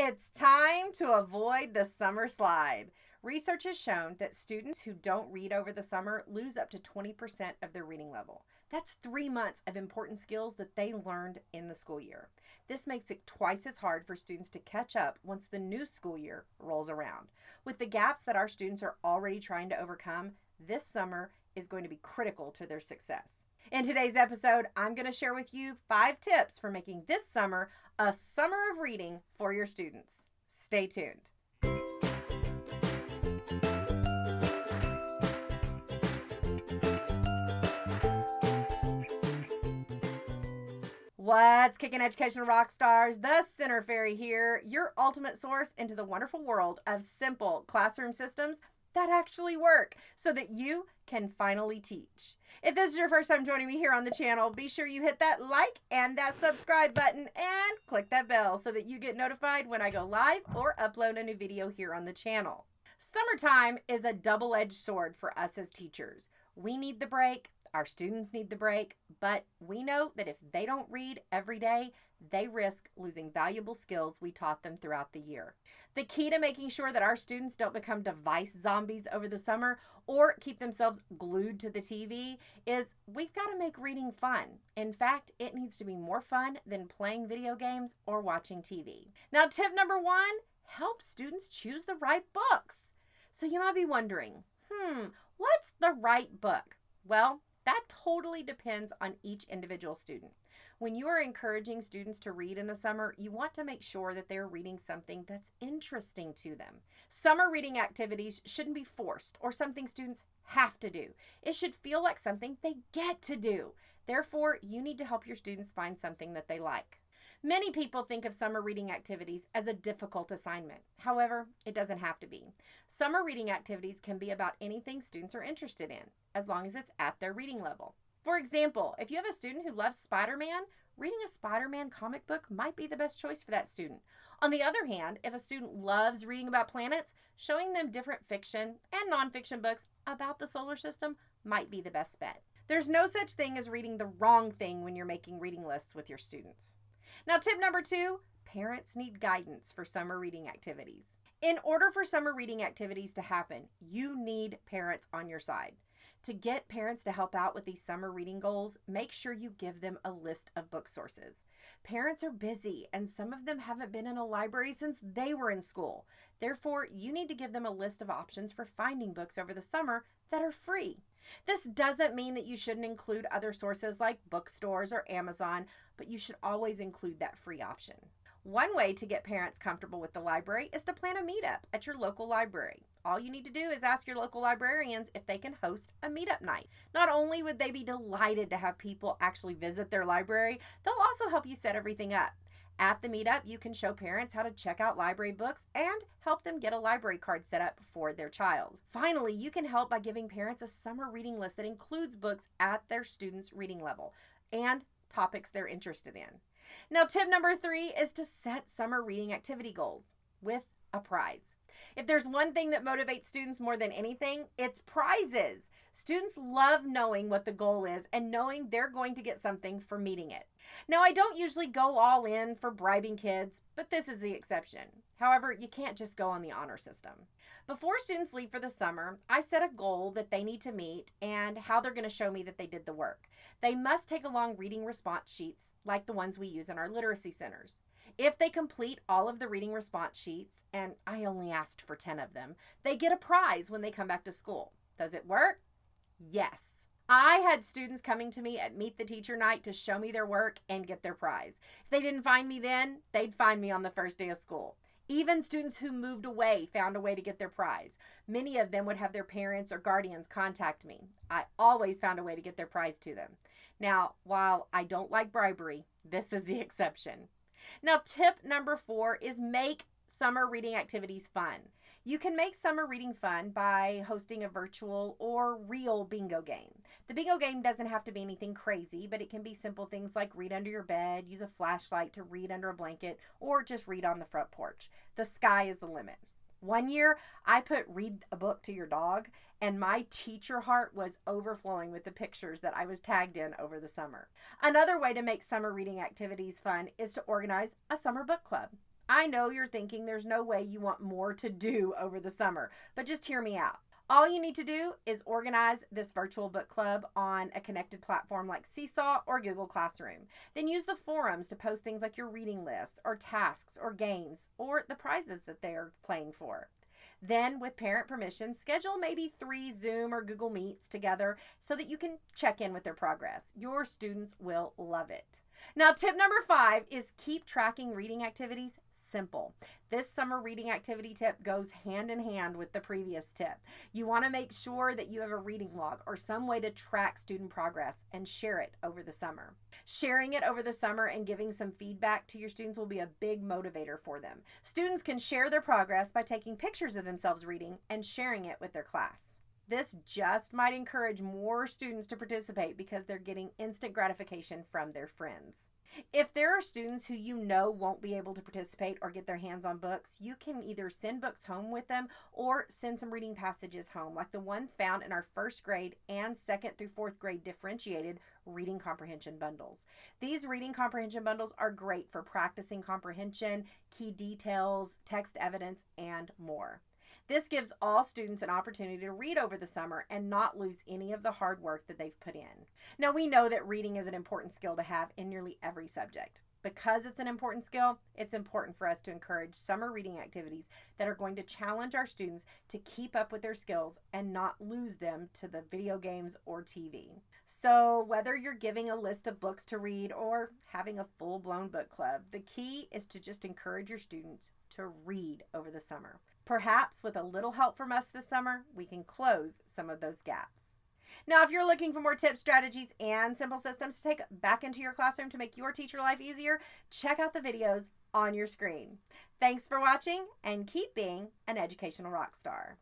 It's time to avoid the summer slide. Research has shown that students who don't read over the summer lose up to 20% of their reading level. That's 3 months of important skills that they learned in the school year. This makes it twice as hard for students to catch up once the new school year rolls around. With the gaps that our students are already trying to overcome, this summer is going to be critical to their success. In today's episode, I'm going to share with you 5 tips for making this summer a summer of reading for your students. Stay tuned. What's kicking, educational rock stars? The Center Fairy here, your ultimate source into the wonderful world of simple classroom systems that actually work so that you can finally teach. If this is your first time joining me here on the channel, be sure you hit that like and that subscribe button and click that bell so that you get notified when I go live or upload a new video here on the channel. Summertime is a double-edged sword for us as teachers. We need the break, our students need the break, but we know that if they don't read every day, they risk losing valuable skills we taught them throughout the year. The key to making sure that our students don't become device zombies over the summer or keep themselves glued to the TV is we've got to make reading fun. In fact, it needs to be more fun than playing video games or watching TV. Now, tip number 1, help students choose the right books. So you might be wondering, what's the right book? Well, that totally depends on each individual student. When you are encouraging students to read in the summer, you want to make sure that they're reading something that's interesting to them. Summer reading activities shouldn't be forced or something students have to do. It should feel like something they get to do. Therefore, you need to help your students find something that they like. Many people think of summer reading activities as a difficult assignment. However, it doesn't have to be. Summer reading activities can be about anything students are interested in, as long as it's at their reading level. For example, if you have a student who loves Spider-Man, reading a Spider-Man comic book might be the best choice for that student. On the other hand, if a student loves reading about planets, showing them different fiction and nonfiction books about the solar system might be the best bet. There's no such thing as reading the wrong thing when you're making reading lists with your students. Now, tip number 2, parents need guidance for summer reading activities. In order for summer reading activities to happen, you need parents on your side. To get parents to help out with these summer reading goals, make sure you give them a list of book sources. Parents are busy and some of them haven't been in a library since they were in school. Therefore, you need to give them a list of options for finding books over the summer that are free. This doesn't mean that you shouldn't include other sources like bookstores or Amazon, but you should always include that free option. One way to get parents comfortable with the library is to plan a meetup at your local library. All you need to do is ask your local librarians if they can host a meetup night. Not only would they be delighted to have people actually visit their library, they'll also help you set everything up. At the meetup, you can show parents how to check out library books and help them get a library card set up for their child. Finally, you can help by giving parents a summer reading list that includes books at their students' reading level and topics they're interested in. Now, tip number 3 is to set summer reading activity goals with a prize. If there's one thing that motivates students more than anything, it's prizes. Students love knowing what the goal is and knowing they're going to get something for meeting it. Now, I don't usually go all in for bribing kids, but this is the exception. However, you can't just go on the honor system. Before students leave for the summer, I set a goal that they need to meet and how they're going to show me that they did the work. They must take along reading response sheets like the ones we use in our literacy centers. If they complete all of the reading response sheets, and I only asked for 10 of them, they get a prize when they come back to school. Does it work? Yes. I had students coming to me at Meet the Teacher Night to show me their work and get their prize. If they didn't find me then, they'd find me on the first day of school. Even students who moved away found a way to get their prize. Many of them would have their parents or guardians contact me. I always found a way to get their prize to them. Now, while I don't like bribery, this is the exception. Now, tip number 4 is make summer reading activities fun. You can make summer reading fun by hosting a virtual or real bingo game. The bingo game doesn't have to be anything crazy, but it can be simple things like read under your bed, use a flashlight to read under a blanket, or just read on the front porch. The sky is the limit. One year, I put read a book to your dog, and my teacher heart was overflowing with the pictures that I was tagged in over the summer. Another way to make summer reading activities fun is to organize a summer book club. I know you're thinking there's no way you want more to do over the summer, but just hear me out. All you need to do is organize this virtual book club on a connected platform like Seesaw or Google Classroom. Then use the forums to post things like your reading list or tasks or games or the prizes that they're playing for. Then, with parent permission, schedule maybe 3 Zoom or Google Meets together so that you can check in with their progress. Your students will love it. Now, tip number 5 is keep tracking reading activities simple. This summer reading activity tip goes hand in hand with the previous tip. You want to make sure that you have a reading log or some way to track student progress and share it over the summer. Sharing it over the summer and giving some feedback to your students will be a big motivator for them. Students can share their progress by taking pictures of themselves reading and sharing it with their class. This just might encourage more students to participate because they're getting instant gratification from their friends. If there are students who you know won't be able to participate or get their hands on books, you can either send books home with them or send some reading passages home, like the ones found in our first grade and second through fourth grade differentiated reading comprehension bundles. These reading comprehension bundles are great for practicing comprehension, key details, text evidence, and more. This gives all students an opportunity to read over the summer and not lose any of the hard work that they've put in. Now, we know that reading is an important skill to have in nearly every subject. Because it's an important skill, it's important for us to encourage summer reading activities that are going to challenge our students to keep up with their skills and not lose them to the video games or TV. So whether you're giving a list of books to read or having a full-blown book club, the key is to just encourage your students to read over the summer. Perhaps with a little help from us this summer, we can close some of those gaps. Now, if you're looking for more tips, strategies, and simple systems to take back into your classroom to make your teacher life easier, check out the videos on your screen. Thanks for watching and keep being an educational rock star.